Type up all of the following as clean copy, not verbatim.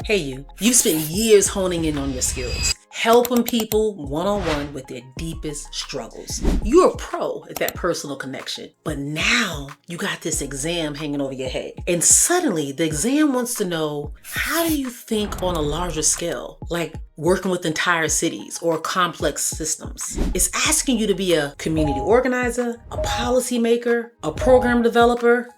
Hey you've spent years honing in on your skills, helping people one-on-one with their deepest struggles. You're a pro at that personal connection, but now you got this exam hanging over your head. And suddenly the exam wants to know, how do you think on a larger scale, like working with entire cities or complex systems? It's asking you to be a community organizer, a policymaker, a program developer,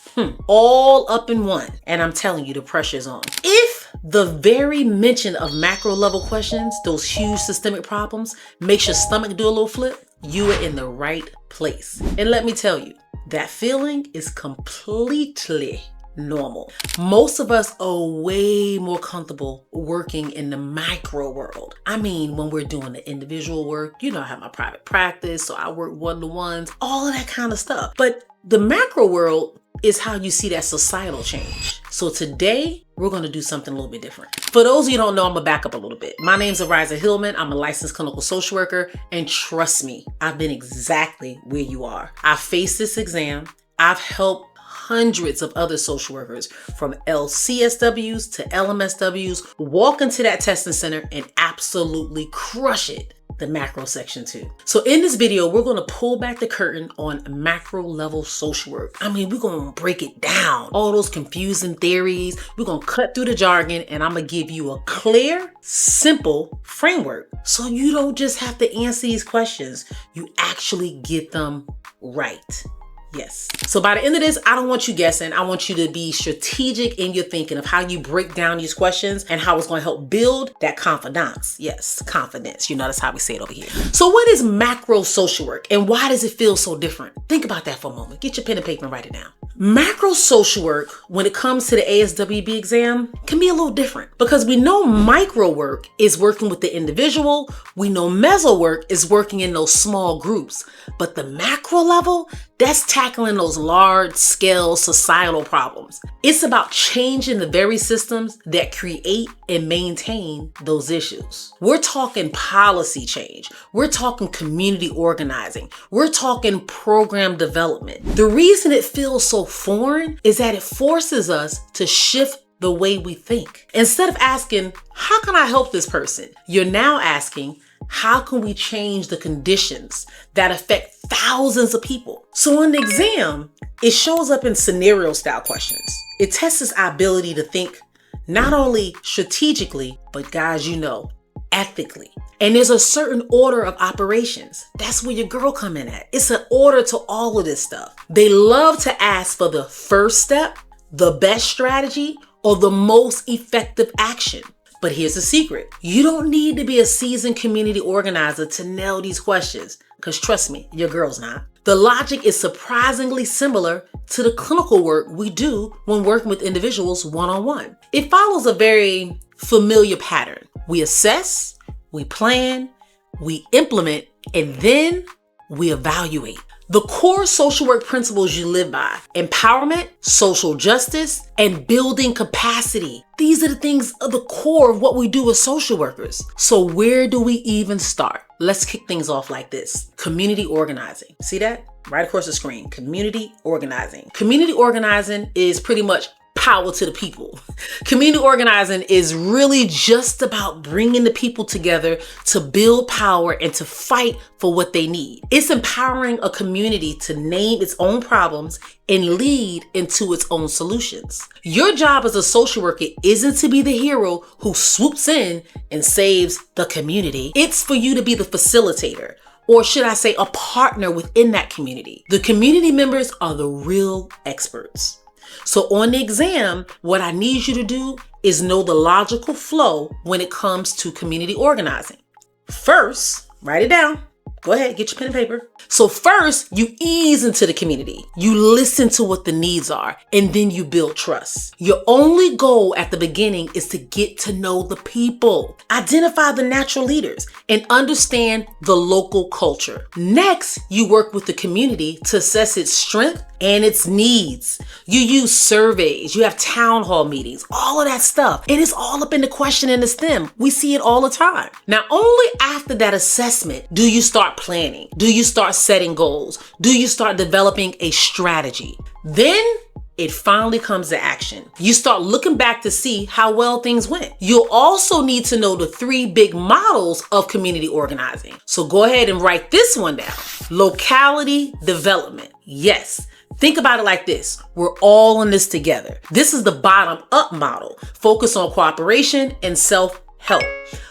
all up in one. And I'm telling you, the pressure's on. If the very mention of macro level questions, those huge systemic problems, makes your stomach do a little flip, you are in the right place. And let me tell you, that feeling is completely normal. Most of us are way more comfortable working in the micro world. I mean, when we're doing the individual work, I have my private practice, so I work one-to-ones, all of that kind of stuff. But the macro world is how you see that societal change. So today, we're gonna do something a little bit different. For those of you who don't know, I'm gonna back up a little bit. My name's Ariza Hillman. I'm a licensed clinical social worker, and trust me, I've been exactly where you are. I faced this exam. I've helped hundreds of other social workers, from LCSWs to lmsws, walk into that testing center and absolutely crush it. The macro section too. So in this video, we're gonna pull back the curtain on macro level social work. I mean, we're gonna break it down. All those confusing theories, we're gonna cut through the jargon, and I'm gonna give you a clear, simple framework. So you don't just have to answer these questions, you actually get them right. Yes. So by the end of this, I don't want you guessing. I want you to be strategic in your thinking of how you break down these questions and how it's going to help build that confidence. Yes, confidence. That's how we say it over here. So what is macro social work and why does it feel so different? Think about that for a moment. Get your pen and paper and write it down. Macro social work, when it comes to the ASWB exam, can be a little different because we know micro work is working with the individual. We know meso work is working in those small groups, but the macro level, that's tackling those large scale societal problems. It's about changing the very systems that create and maintain those issues. We're talking policy change. We're talking community organizing. We're talking program development. The reason it feels so foreign is that it forces us to shift the way we think. Instead of asking, how can I help this person? You're now asking, how can we change the conditions that affect thousands of people? So on the exam, it shows up in scenario style questions. It tests our ability to think not only strategically, but guys, ethically. And there's a certain order of operations. That's where your girl come in at. It's an order to all of this stuff. They love to ask for the first step, the best strategy, or the most effective action. But here's the secret. You don't need to be a seasoned community organizer to nail these questions, because trust me, your girl's not. The logic is surprisingly similar to the clinical work we do when working with individuals one-on-one. It follows a very familiar pattern. We assess, we plan, we implement, and then we evaluate. The core social work principles you live by: empowerment, social justice, and building capacity. These are the things at the core of what we do as social workers. So where do we even start? Let's kick things off like this. Community organizing. See that? Right across the screen. Community organizing. Community organizing is pretty much power to the people. Community organizing is really just about bringing the people together to build power and to fight for what they need. It's empowering a community to name its own problems and lead into its own solutions. Your job as a social worker isn't to be the hero who swoops in and saves the community. It's for you to be the facilitator, or should I say a partner within that community. The community members are the real experts. So on the exam, what I need you to do is know the logical flow when it comes to community organizing. First, write it down. Go ahead, get your pen and paper. So first, you ease into the community. You listen to what the needs are, and then you build trust. Your only goal at the beginning is to get to know the people. Identify the natural leaders and understand the local culture. Next, you work with the community to assess its strength and its needs. You use surveys, you have town hall meetings, all of that stuff. And it's all up in the question and the STEM. We see it all the time. Now, only after that assessment do you start planning. Do you start setting goals? Do you start developing a strategy? Then it finally comes to action. You start looking back to see how well things went. You'll also need to know the 3 big models of community organizing. So go ahead and write this one down. Locality development. Yes. Think about it like this. We're all in this together. This is the bottom-up model. Focus on cooperation and self-help.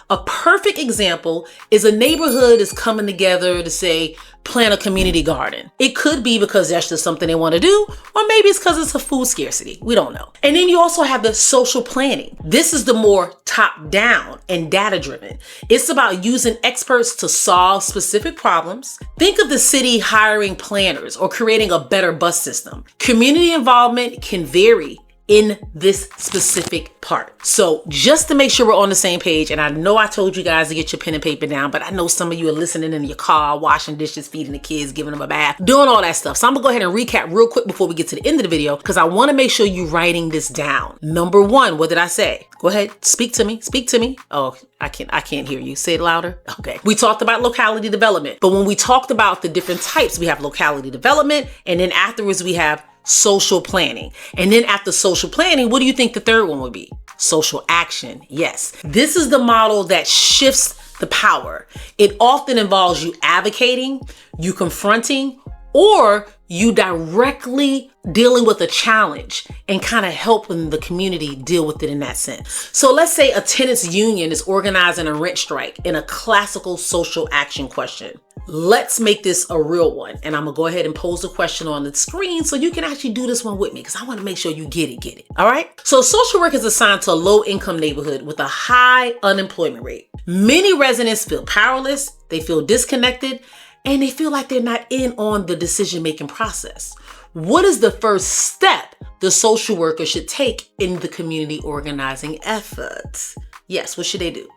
A perfect example is a neighborhood is coming together to say, plant a community garden. It could be because that's just something they want to do, or maybe it's because it's a food scarcity. We don't know. And then you also have the social planning. This is the more top-down and data-driven. It's about using experts to solve specific problems. Think of the city hiring planners or creating a better bus system. Community involvement can vary in this specific part. So just to make sure we're on the same page, and I know I told you guys to get your pen and paper down, but I know some of you are listening in your car, washing dishes, feeding the kids, giving them a bath, doing all that stuff. So I'm gonna go ahead and recap real quick before we get to the end of the video, because I wanna make sure you're writing this down. Number 1, what did I say? Go ahead, speak to me, speak to me. Oh, I can't hear you. Say it louder. Okay. We talked about locality development, but when we talked about the different types, we have locality development, and then afterwards we have social planning. And then after social planning, what do you think the third one would be? Social action. Yes. This is the model that shifts the power. It often involves you advocating, you confronting, or you directly dealing with a challenge and kind of helping the community deal with it in that sense. So let's say a tenants union is organizing a rent strike in a classical social action question. Let's make this a real one. And I'm gonna go ahead and pose the question on the screen so you can actually do this one with me, because I want to make sure you get it. All right. So social work is assigned to a low income neighborhood with a high unemployment rate. Many residents feel powerless, they feel disconnected, and they feel like they're not in on the decision-making process. What is the first step the social worker should take in the community organizing effort? Yes, what should they do?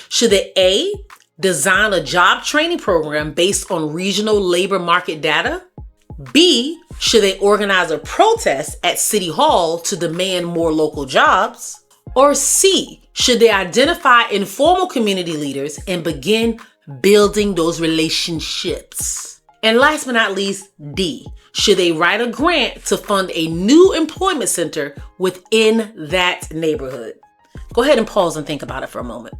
Should they A, design a job training program based on regional labor market data? B, should they organize a protest at City Hall to demand more local jobs? Or C, should they identify informal community leaders and begin building those relationships? And last but not least, D, should they write a grant to fund a new employment center within that neighborhood? Go ahead and pause and think about it for a moment.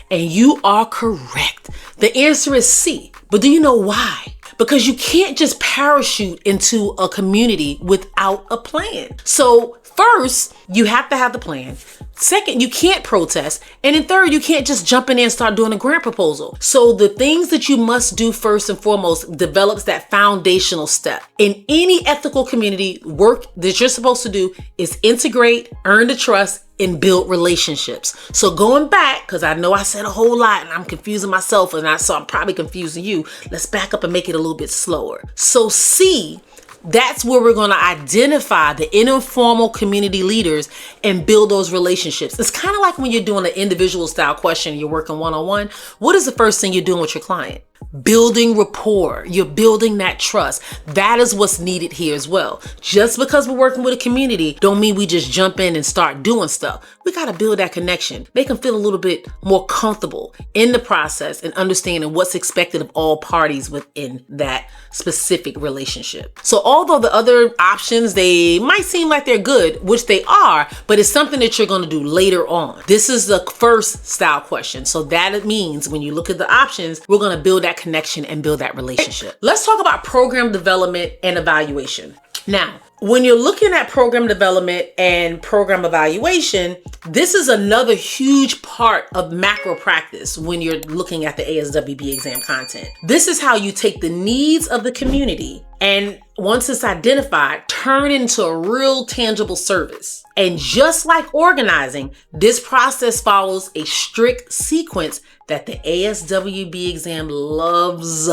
And you are correct. The answer is C. But do you know why? Because you can't just parachute into a community without a plan. So first, you have to have the plan. Second, you can't protest. And then third, you can't just jump in there and start doing a grant proposal. So the things that you must do first and foremost develops that foundational step. In any ethical community, work that you're supposed to do is integrate, earn the trust, and build relationships. So going back, because I know I said a whole lot and I'm confusing myself, and so I'm probably confusing you. Let's back up and make it a little bit slower. So C, that's where we're going to identify the informal community leaders and build those relationships. It's kind of like when you're doing an individual style question, you're working one-on-one. What is the first thing you're doing with your client? Building rapport. You're building that trust. That is what's needed here as well. Just because we're working with a community don't mean we just jump in and start doing stuff. We got to build that connection. Make them feel a little bit more comfortable in the process and understanding what's expected of all parties within that specific relationship. So although the other options, they might seem like they're good, which they are, but it's something that you're going to do later on. This is the first style question. So that it means when you look at the options, we're going to build that connection and build that relationship. Let's talk about program development and evaluation. Now, when you're looking at program development and program evaluation, this is another huge part of macro practice when you're looking at the ASWB exam content. This is how you take the needs of the community and once it's identified, turn it into a real tangible service. And just like organizing, this process follows a strict sequence that the ASWB exam loves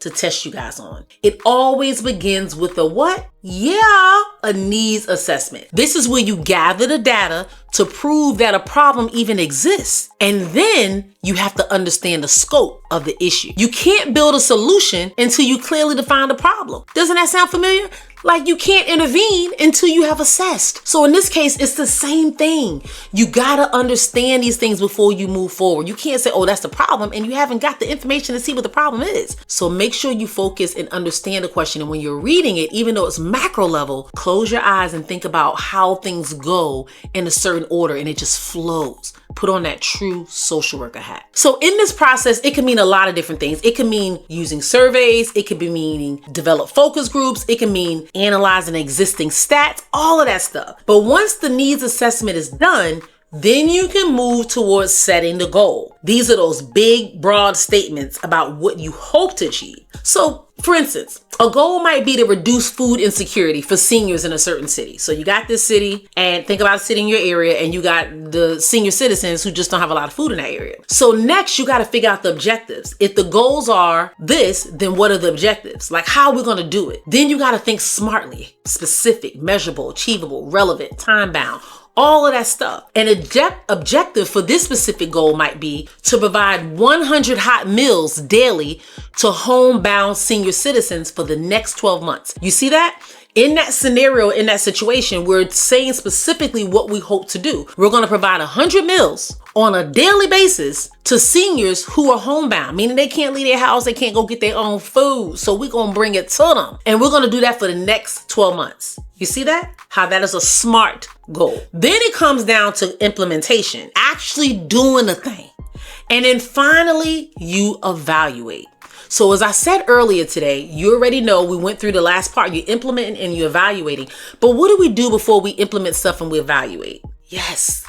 to test you guys on. It always begins with a what? Yeah, a needs assessment. This is where you gather the data to prove that a problem even exists. And then you have to understand the scope of the issue. You can't build a solution until you clearly define the problem. Doesn't that sound familiar? Like you can't intervene until you have assessed. So in this case, it's the same thing. You gotta understand these things before you move forward. You can't say, oh, that's the problem, and you haven't got the information to see what the problem is. So make sure you focus and understand the question. And when you're reading it, even though it's macro level, close your eyes and think about how things go in a certain order and it just flows. Put on that true social worker hat. So in this process, it can mean a lot of different things. It can mean using surveys. It could be meaning develop focus groups. It can mean analyzing existing stats, all of that stuff. But once the needs assessment is done, then you can move towards setting the goal. These are those big, broad statements about what you hope to achieve. So, for instance, a goal might be to reduce food insecurity for seniors in a certain city. So you got this city, and think about a city in your area, and you got the senior citizens who just don't have a lot of food in that area. So next, you got to figure out the objectives. If the goals are this, then what are the objectives? Like, how are we going to do it? Then you got to think smartly, specific, measurable, achievable, relevant, time-bound. All of that stuff. An objective for this specific goal might be to provide 100 hot meals daily to homebound senior citizens for the next 12 months. You see that? In that scenario, in that situation, we're saying specifically what we hope to do. We're going to provide 100 meals on a daily basis to seniors who are homebound, meaning they can't leave their house, they can't go get their own food. So we're going to bring it to them. And we're going to do that for the next 12 months. You see that? How that is a smart goal. Then it comes down to implementation, actually doing the thing. And then finally, you evaluate. So as I said earlier today, you already know we went through the last part. You're implementing and you're evaluating. But what do we do before we implement stuff and we evaluate? Yes.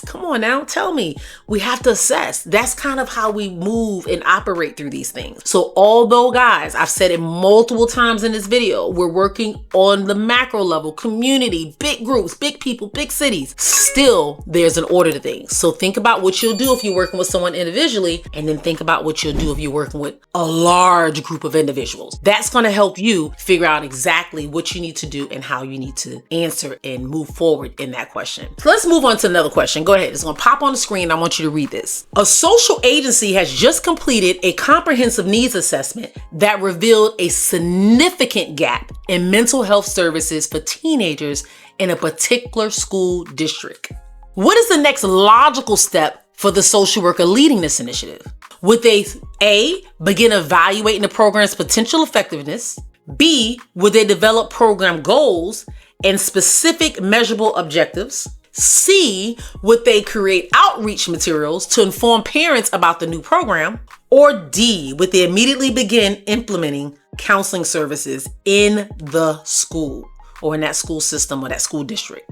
Come on now. Tell me. We have to assess. That's kind of how we move and operate through these things. So although, guys, I've said it multiple times in this video, we're working on the macro level, community, big groups, big people, big cities. Still, there's an order to things. So think about what you'll do if you're working with someone individually, and then think about what you'll do if you're working with a large group of individuals. That's going to help you figure out exactly what you need to do and how you need to answer and move forward in that question. So let's move on to another question. Go ahead. It's going to pop on the screen. I want you to read this. A social agency has just completed a comprehensive needs assessment that revealed a significant gap in mental health services for teenagers in a particular school district. What is the next logical step for the social worker leading this initiative? Would they A, begin evaluating the program's potential effectiveness? B, would they develop program goals and specific measurable objectives? C, would they create outreach materials to inform parents about the new program? Or D, would they immediately begin implementing counseling services in the school or in that school system or that school district?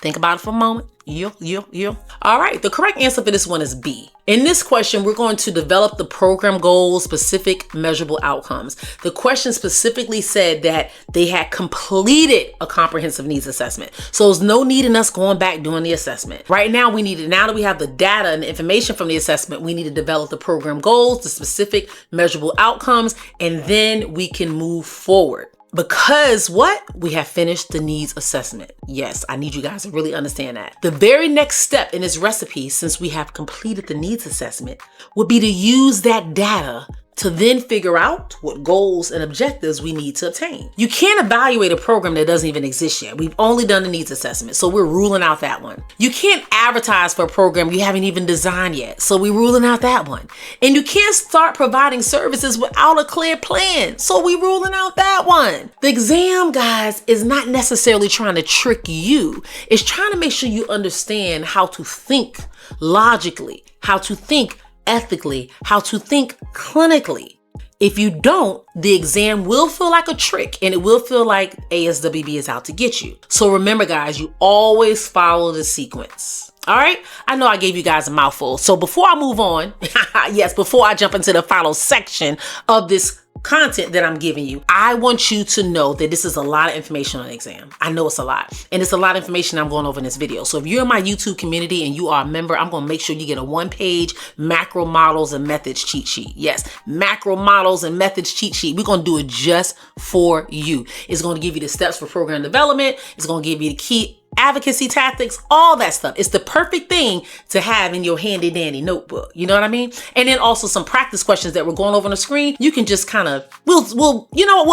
Think about it for a moment. All right, the correct answer for this one is B. In this question, we're going to develop the program goals, specific measurable outcomes. The question specifically said that they had completed a comprehensive needs assessment. So there's no need in us going back doing the assessment. Right now, now that we have the data and the information from the assessment, we need to develop the program goals, the specific measurable outcomes, and then we can move forward. Because what? We have finished the needs assessment. Yes, I need you guys to really understand that. The very next step in this recipe, since we have completed the needs assessment, would be to use that data to then figure out what goals and objectives we need to obtain. You can't evaluate a program that doesn't even exist yet. We've only done the needs assessment, so we're ruling out that one. You can't advertise for a program you haven't even designed yet, so we're ruling out that one. And you can't start providing services without a clear plan, so we're ruling out that one. The exam, guys, is not necessarily trying to trick you. It's trying to make sure you understand how to think logically, how to think ethically, how to think clinically. If you don't, the exam will feel like a trick and it will feel like ASWB is out to get you. So remember, guys, you always follow the sequence. All right. I know I gave you guys a mouthful. So before I move on, before I jump into the final section of this content that I'm giving you, I want you to know that this is a lot of information on the exam. I know it's a lot, and it's a lot of information I'm going over in this video. So if you're in my YouTube community and you are a member, I'm going to make sure you get a 1-page macro models and methods cheat sheet. Yes, macro models and methods cheat sheet. We're going to do it just for you. It's going to give you the steps for program development. It's going to give you the key advocacy tactics, all that stuff. It's the perfect thing to have in your handy dandy notebook. You know what I mean? And then also some practice questions that we're going over on the screen. You can just kind of, we'll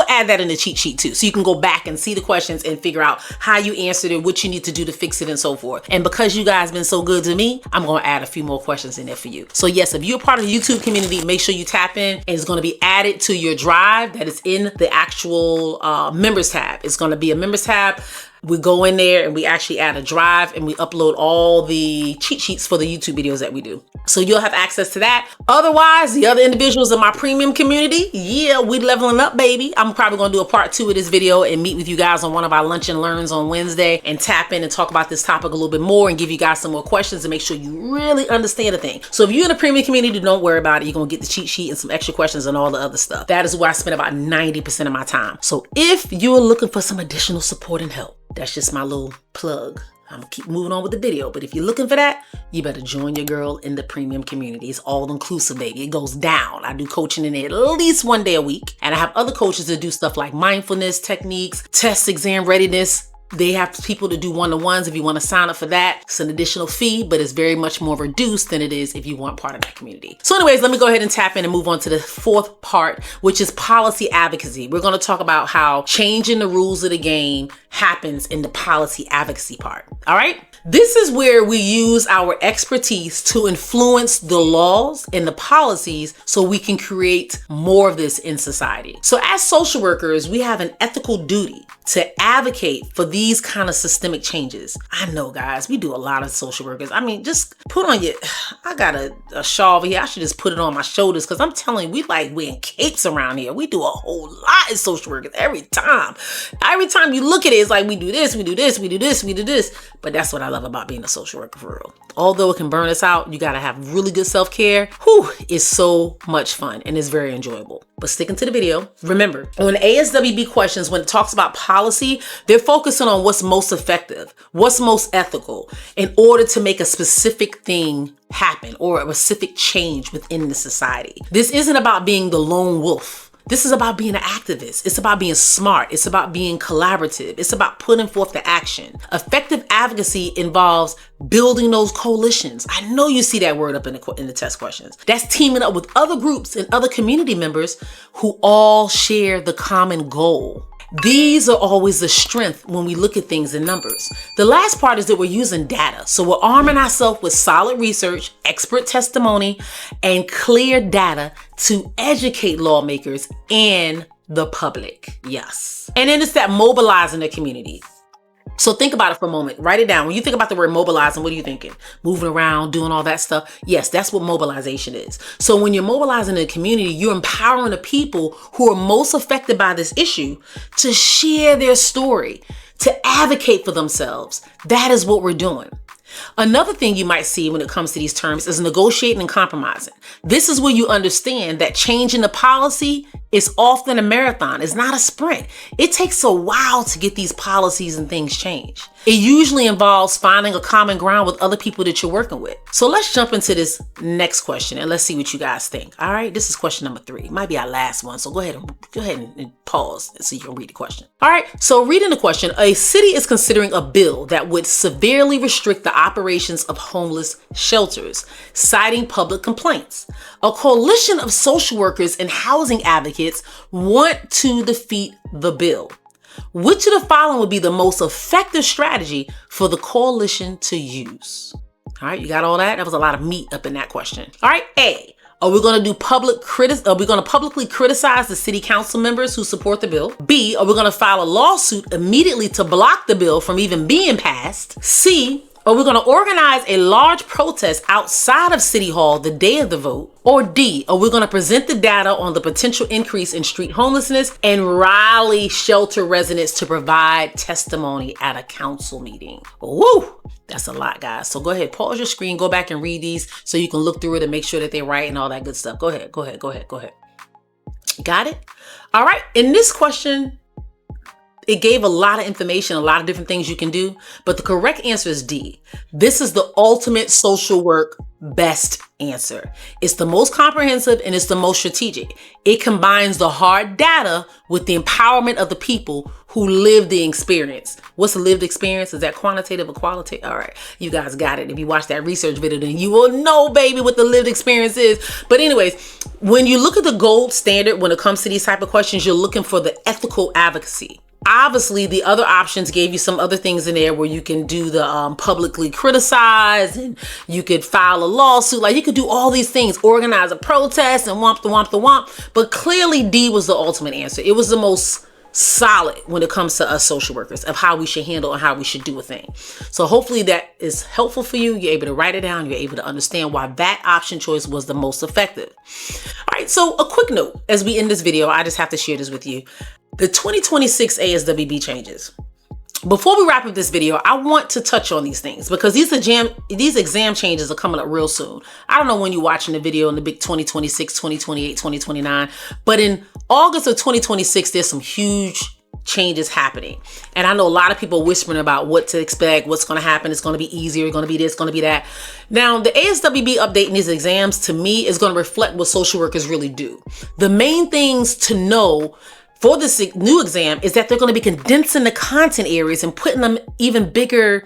add that in the cheat sheet too. So you can go back and see the questions and figure out how you answered it, what you need to do to fix it, and so forth. And because you guys been so good to me, I'm going to add a few more questions in there for you. So yes, if you're a part of the YouTube community, make sure you tap in, and it's going to be added to your drive that is in the actual members tab. It's going to be a members tab. We go in there and we actually add a drive and we upload all the cheat sheets for the YouTube videos that we do. So you'll have access to that. Otherwise, the other individuals in my premium community, yeah, we leveling up, baby. I'm probably going to do a part 2 of this video and meet with you guys on one of our lunch and learns on Wednesday and tap in and talk about this topic a little bit more and give you guys some more questions and make sure you really understand the thing. So if you're in the premium community, don't worry about it. You're going to get the cheat sheet and some extra questions and all the other stuff. That is where I spend about 90% of my time. So if you're looking for some additional support and help, that's just my little plug. I'm gonna keep moving on with the video, but if you're looking for that, you better join your girl in the premium community. It's all inclusive, baby. It goes down. I do coaching in there at least 1 day a week. And I have other coaches that do stuff like mindfulness techniques, test exam readiness. They have people to do one-to-ones. If you want to sign up for that, it's an additional fee, but it's very much more reduced than it is if you want part of that community. So anyways, let me go ahead and tap in and move on to the 4th part, which is policy advocacy. We're going to talk about how changing the rules of the game happens in the policy advocacy part. All right. This is where we use our expertise to influence the laws and the policies so we can create more of this in society. So as social workers, we have an ethical duty to advocate for these kind of systemic changes. I know, guys, we do a lot of social workers. I mean, just put on your, I got a shawl over here. I should just put it on my shoulders because I'm telling you, we like wearing capes around here. We do a whole lot of social workers every time. Every time you look at it, it's like we do this, we do this, we do this, we do this. But that's what I love about being a social worker for real. Although it can burn us out, you got to have really good self-care. Whew, it's so much fun and it's very enjoyable. But sticking to the video, remember, on ASWB questions, when it talks about policy, they're focusing on what's most effective, what's most ethical in order to make a specific thing happen or a specific change within the society. This isn't about being the lone wolf. This is about being an activist. It's about being smart. It's about being collaborative. It's about putting forth the action. Effective advocacy involves building those coalitions. I know you see that word up in the test questions. That's teaming up with other groups and other community members who all share the common goal. These are always the strength when we look at things in numbers. The last part is that we're using data. So we're arming ourselves with solid research, expert testimony, and clear data to educate lawmakers and the public. Yes. And then it's that mobilizing the community. So think about it for a moment. Write it down. When you think about the word mobilizing, what are you thinking? Moving around, doing all that stuff? Yes, that's what mobilization is. So when you're mobilizing the community, you're empowering the people who are most affected by this issue to share their story, to advocate for themselves. That is what we're doing. Another thing you might see when it comes to these terms is negotiating and compromising. This is where you understand that changing the policy is often a marathon. It's not a sprint. It takes a while to get these policies and things changed. It usually involves finding a common ground with other people that you're working with. So let's jump into this next question and let's see what you guys think. All right, this is question number 3. It might be our last one. So go ahead and pause so you can read the question. All right, so reading the question, a city is considering a bill that would severely restrict the operations of homeless shelters, citing public complaints. A coalition of social workers and housing advocates want to defeat the bill. Which of the following would be the most effective strategy for the coalition to use? All right, you got all that? That was a lot of meat up in that question. All right, A, are we going to do publicly criticize the city council members who support the bill? B, are we going to file a lawsuit immediately to block the bill from even being passed? C, are we going to organize a large protest outside of City Hall the day of the vote? Or D, are we going to present the data on the potential increase in street homelessness and rally shelter residents to provide testimony at a council meeting? Woo! That's a lot, guys. So go ahead, pause your screen, go back and read these so you can look through it and make sure that they're right and all that good stuff. Go ahead. Got it? All right. In this question, it gave a lot of information, a lot of different things you can do, but the correct answer is D. This is the ultimate social work best answer. It's the most comprehensive and it's the most strategic. It combines the hard data with the empowerment of the people who live the experience. What's a lived experience? Is that quantitative or qualitative? All right, you guys got it. If you watch that research video, then you will know, baby, what the lived experience is. But anyways, when you look at the gold standard when it comes to these type of questions, you're looking for the ethical advocacy. Obviously, the other options gave you some other things in there where you can do the publicly criticize, and you could file a lawsuit. Like, you could do all these things, organize a protest and womp the womp the womp. But clearly D was the ultimate answer. It was the most solid when it comes to us social workers of how we should handle and how we should do a thing. So hopefully that is helpful for you. You're able to write it down. You're able to understand why that option choice was the most effective. All right, so a quick note as we end this video, I just have to share this with you. The 2026 ASWB changes. Before we wrap up this video, I want to touch on these things because these exam changes are coming up real soon. I don't know when you're watching the video in the big 2026, 2028, 2029, but in August of 2026, there's some huge changes happening. And I know a lot of people whispering about what to expect, what's going to happen. It's going to be easier. It's going to be this, going to be that. Now, the ASWB update in these exams, to me, is going to reflect what social workers really do. The main things to know for this new exam is that they're going to be condensing the content areas and putting them even bigger,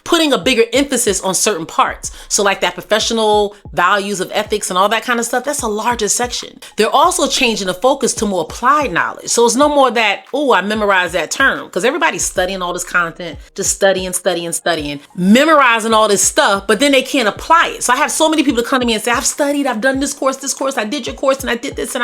putting a bigger emphasis on certain parts. So like that professional values of ethics and all that kind of stuff, that's a larger section. They're also changing the focus to more applied knowledge. So it's no more that, oh, I memorized that term, because everybody's studying all this content, just studying, memorizing all this stuff, but then they can't apply it. So I have so many people come to me and say, I've studied, I've done this course, I did your course, and I did this,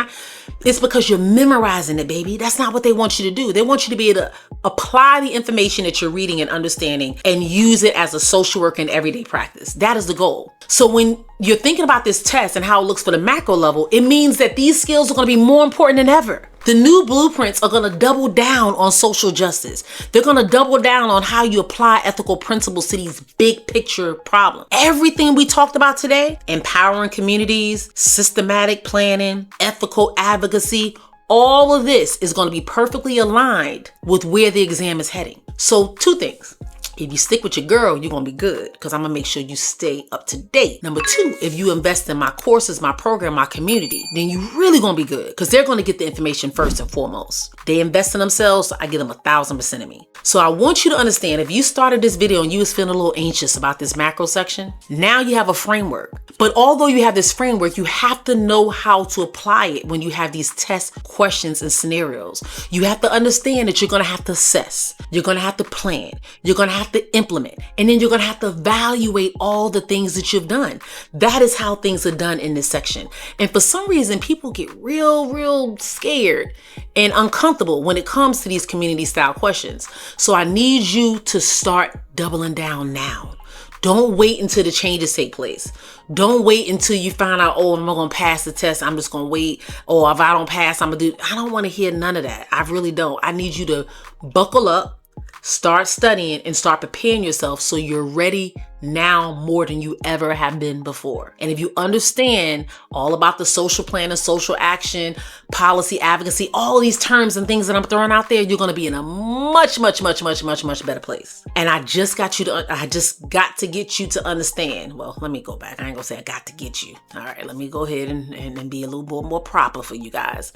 it's because you're memorizing it, baby. That's not what they want you to do. They want you to be able to apply the information that you're reading and understanding and use it as a social worker in everyday practice. That is the goal. So when you're thinking about this test and how it looks for the macro level, it means that these skills are going to be more important than ever. The new blueprints are going to double down on social justice. They're going to double down on how you apply ethical principles to these big picture problems. Everything we talked about today, empowering communities, systematic planning, ethical advocacy, all of this is going to be perfectly aligned with where the exam is heading. So 2 things. If you stick with your girl, you're going to be good because I'm going to make sure you stay up to date. Number 2, if you invest in my courses, my program, my community, then you really going to be good because they're going to get the information first and foremost. They invest in themselves, so I give them 1,000% of me. So I want you to understand, if you started this video and you was feeling a little anxious about this macro section, now you have a framework. But although you have this framework, you have to know how to apply it when you have these test questions and scenarios. You have to understand that you're going to have to assess. You're going to have to plan. You're going to have to implement. And then you're going to have to evaluate all the things that you've done. That is how things are done in this section. And for some reason, people get real scared and uncomfortable when it comes to these community style questions. So I need you to start doubling down now. Don't wait until the changes take place. Don't wait until you find out, oh, I'm not going to pass the test. I'm just going to wait. Oh, if I don't pass, I'm going to do. I don't want to hear none of that. I really don't. I need you to buckle up, start studying, and start preparing yourself so you're ready now more than you ever have been before. And if you understand all about the social plan and social action, policy advocacy, all these terms and things that I'm throwing out there, you're going to be in a much better place. And I just got to get you to understand. Well, let me go back. I ain't gonna say I got to get you. All right, let me go ahead and be a little bit more proper for you guys.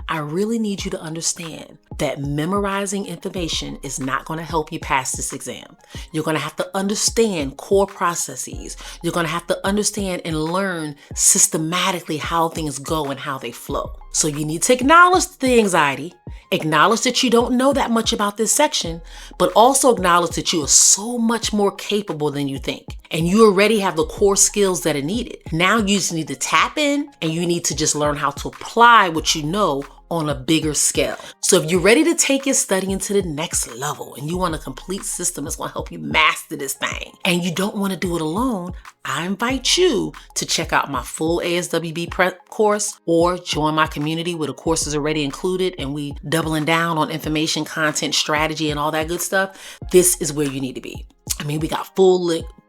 I really need you to understand that memorizing information is not going to help you pass this exam. You're going to have to understand core processes. You're going to have to understand and learn systematically how things go and how they flow. So you need to acknowledge the anxiety, acknowledge that you don't know that much about this section, but also acknowledge that you are so much more capable than you think. And you already have the core skills that are needed. Now you just need to tap in and you need to just learn how to apply what you know on a bigger scale. So if you're ready to take your studying to the next level and you want a complete system that's going to help you master this thing and you don't want to do it alone, I invite you to check out my full ASWB prep course or join my community where the course is already included and we doubling down on information, content, strategy, and all that good stuff. This is where you need to be. I mean, we got full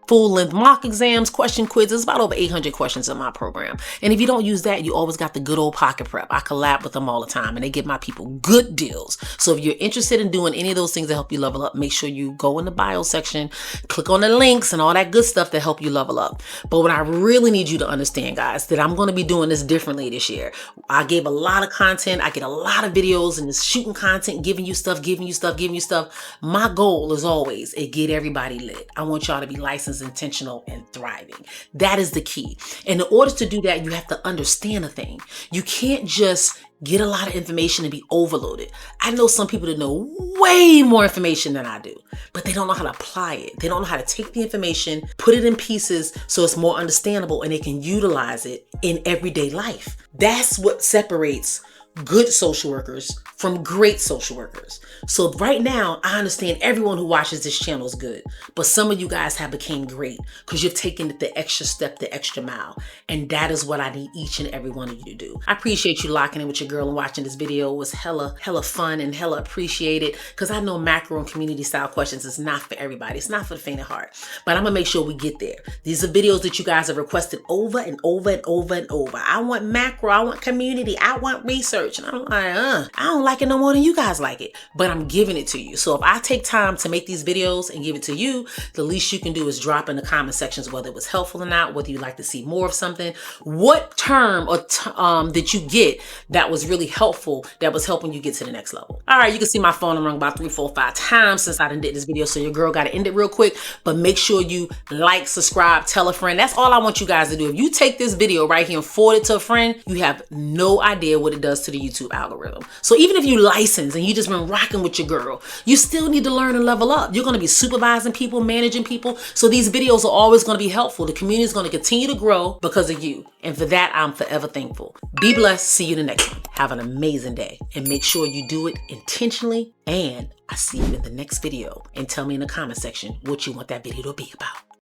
full-length mock exams, question quizzes, about over 800 questions in my program. And if you don't use that, you always got the good old Pocket Prep. I collab with them all the time, and they give my people good deals. So if you're interested in doing any of those things that help you level up, make sure you go in the bio section, click on the links and all that good stuff that help you level up. But what I really need you to understand, guys, that I'm going to be doing this differently this year. I gave a lot of content. I get a lot of videos and just shooting content, giving you stuff. My goal is always to get everybody lit. I want y'all to be licensed, intentional, and thriving. That is the key. And in order to do that, you have to understand a thing. You can't just get a lot of information and be overloaded. I know some people that know way more information than I do, but they don't know how to apply it. They don't know how to take the information, put it in pieces so it's more understandable and they can utilize it in everyday life. That's what separates good social workers from great social workers. So right now, I understand everyone who watches this channel is good, but some of you guys have become great because you've taken it the extra step, the extra mile. And that is what I need each and every one of you to do. I appreciate you locking in with your girl and watching this video. It was hella fun and hella appreciated because I know macro and community style questions is not for everybody. It's not for the faint of heart, but I'm gonna make sure we get there. These are videos that you guys have requested over and over and over and over. I want macro, I want community, I want research. And I'm like, I don't like it no more than you guys like it, but I'm giving it to you. So if I take time to make these videos and give it to you, the least you can do is drop in the comment sections whether it was helpful or not, whether you'd like to see more of something, what term or did you get that was really helpful, that was helping you get to the next level. All right, you can see my phone rung about 3, 4, 5 times since I done did this video, so your girl got to end it real quick, but make sure you like, subscribe, tell a friend. That's all I want you guys to do. If you take this video right here and forward it to a friend, you have no idea what it does to the YouTube algorithm. So even if you license and you just been rocking with your girl, you still need to learn and level up. You're going to be supervising people, managing people. So these videos are always going to be helpful. The community is going to continue to grow because of you. And for that, I'm forever thankful. Be blessed. See you in the next one. Have an amazing day and make sure you do it intentionally. And I see you in the next video, and tell me in the comment section what you want that video to be about.